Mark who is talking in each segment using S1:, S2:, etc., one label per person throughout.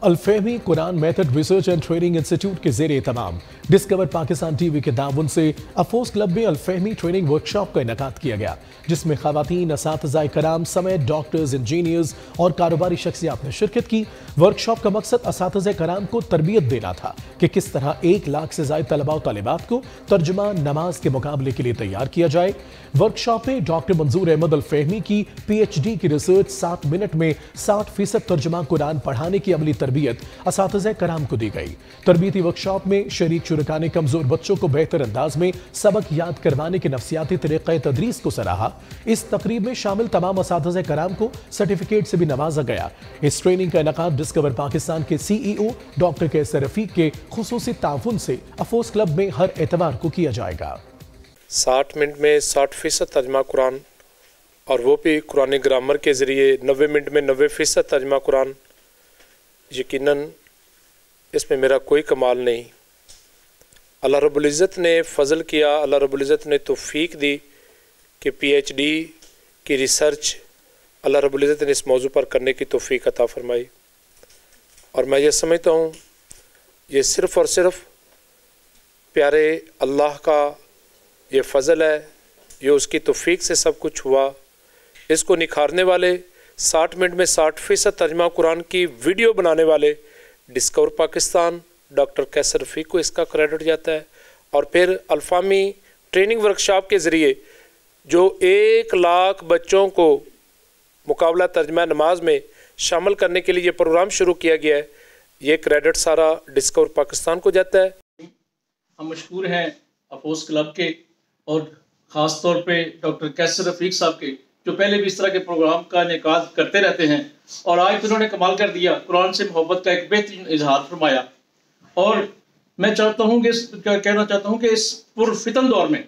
S1: अल-फहमी Quran method research and training institute के ज़ेरे तमाम डिस्कवर पाकिस्तान टीवी के ताउन से अफोस क्लब में अल-फहमी ट्रेनिंग वर्कशॉप का इनेकाद किया गया, जिसमें खवातीन, असातिज़ाए कराम समेत डॉक्टर्स, इंजीनियर्स और कारोबारी शख्सियात ने शिरकत की। वर्कशॉप का मकसद असातिज़ाए कराम को तरबियत देना था कि किस तरह 1 लाख से ज़ायद तलबा और तालिबात को तर्जुमा नमाज के मुकाबले के लिए तैयार किया जाए। वर्कशॉप में डॉक्टर मंजूर अहमद अल-फहमी की PhD की रिसर्च 7 मिनट में 60% तर्जुमा कुरान पढ़ाने की अमली तरबियत असातिज़ाए कराम को दी गई। तरबियती वर्कशॉप में शरीक शुरका ने कमजोर बच्चों को बेहतर अंदाज में सबक याद करवाने के नफ्सियाती तरीक़े तदरीस को सराहा। इस तकरीब में शामिल तमाम असातिज़ाए कराम को सर्टिफिकेट से भी नवाजा गया। इस ट्रेनिंग का इनेकाद डिस्कवर पाकिस्तान के CEO डॉक्टर कैसर रफीक के खुसूसी ताउन से अफोस क्लब में हर एतवार को किया जाएगा।
S2: 60 मिनट में 60% तर्जमा कुरान, और वो भी कुरानी ग्रामर के ज़रिए 90 मिनट में 90% तर्जमा कुरान। यकीनन इसमें मेरा कोई कमाल नहीं, अल्लाह रब्बुल इज़्ज़त ने फ़ज़ल किया, अल्लाह रब्बुल इज़्ज़त ने तौफ़ीक दी कि PhD की रिसर्च अल्लाह रब्बुल इज़्ज़त ने इस मौजू पर करने की तौफ़ीक अता फ़रमाई। और मैं ये समझता हूँ ये सिर्फ़ और सिर्फ प्यारे अल्लाह का ये फ़ज़ल है, ये उसकी तौफ़ीक से सब कुछ हुआ। इसको निखारने वाले 60 मिनट में 60% तर्जुमा कुरान की वीडियो बनाने वाले डिस्कवर पाकिस्तान डॉक्टर कैसर रफीक को इसका क्रेडिट जाता है। और फिर अल-फहमी ट्रेनिंग वर्कशॉप के ज़रिए जो 1 लाख बच्चों को मुकाबला तर्जुमा नमाज में शामिल करने के लिए ये प्रोग्राम शुरू किया गया है, ये क्रेडिट सारा डिस्कवर पाकिस्तान को जाता है।
S3: हम मशहूर हैं अफोस क्लब के और ख़ास तौर पे डॉक्टर कैसर रफीक साहब के, जो पहले भी इस तरह के प्रोग्राम का इनेकाद करते रहते हैं, और आज तो उन्होंने कमाल कर दिया, कुरान से मोहब्बत का एक बेहतरीन इजहार फरमाया। और मैं चाहता हूँ कि कहना चाहता हूँ कि इस पुरफितन दौर में,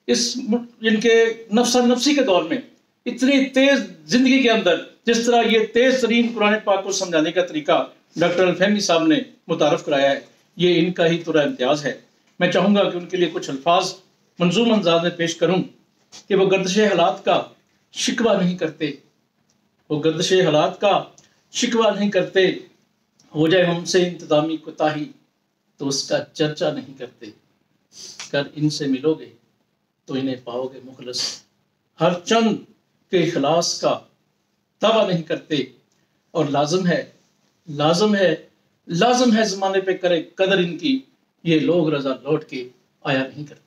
S3: इस इनके नफ्सी के दौर में, इतनी तेज़ ज़िंदगी के अंदर जिस तरह ये तेज़ तरीन कुरान पाक को समझाने का तरीका डॉक्टर अल-फहमी साहब ने मुतारफ़ कराया है, ये इनका ही तुरा इम्तियाज़ है। मैं चाहूँगा कि उनके लिए कुछ अल्फाज मंजूम अंदाज में पेश करूँ कि वो गर्दिश हालात का शिकवा नहीं करते, वो गर्दिश हालात का शिकवा नहीं करते। हो जाए हमसे इंतज़ामी कोताही तो उसका चर्चा नहीं करते, कर इनसे मिलोगे तो इन्हें पाओगे मुखलस, हर चंद के इखलास का दावा नहीं करते। और लाजम है ज़माने पे करे कदर इनकी, ये लोग रज़ा लौट के आया नहीं करते।